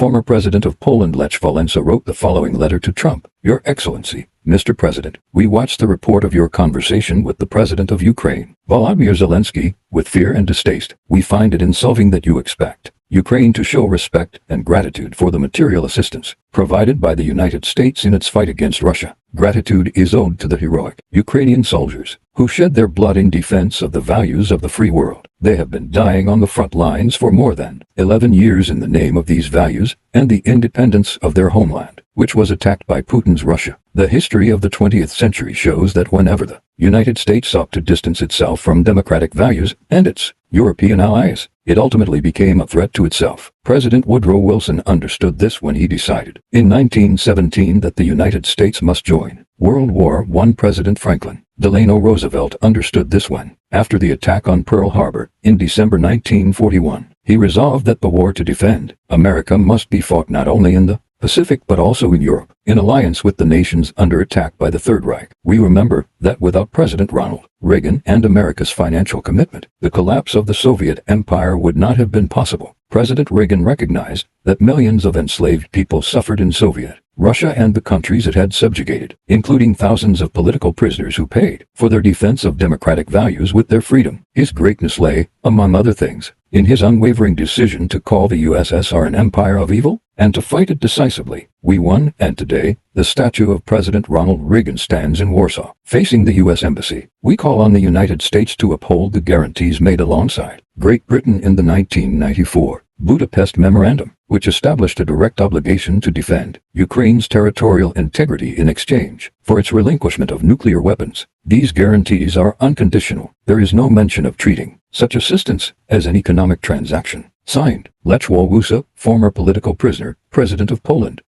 former president of Poland Lech Walesa wrote the following letter to Trump. Your Excellency, Mr. President, we watched the report of your conversation with the President of Ukraine, Volodymyr Zelensky, with fear and distaste. We find it insulting that you expect Ukraine to show respect and gratitude for the material assistance provided by the United States in its fight against Russia. Gratitude is owed to the heroic Ukrainian soldiers who shed their blood in defense of the values of the free world. They have been dying on the front lines for more than 11 years in the name of these values and the independence of their homeland, which was attacked by Putin's Russia. The history of the 20th century shows that whenever the United States sought to distance itself from democratic values and its European allies, it ultimately became a threat to itself. President Woodrow Wilson understood this when he decided in 1917 that the United States must join World War I. President Franklin Delano Roosevelt understood this when, after the attack on Pearl Harbor in December 1941, he resolved that the war to defend America must be fought not only in the Pacific but also in Europe, in alliance with the nations under attack by the Third Reich. We remember that without President Ronald Reagan and America's financial commitment, the collapse of the Soviet Empire would not have been possible. President Reagan recognized that millions of enslaved people suffered in Soviet Russia and the countries it had subjugated, including thousands of political prisoners who paid for their defense of democratic values with their freedom. His greatness lay, among other things, in his unwavering decision to call the USSR an empire of evil and to fight it decisively. We won, and today, the statue of President Ronald Reagan stands in Warsaw, facing the U.S. Embassy. We call on the United States to uphold the guarantees made alongside Great Britain in the 1994 Budapest Memorandum, which established a direct obligation to defend Ukraine's territorial integrity in exchange for its relinquishment of nuclear weapons. These guarantees are unconditional. There is no mention of treating such assistance as an economic transaction. Signed, Lech Walesa, former political prisoner, President of Poland.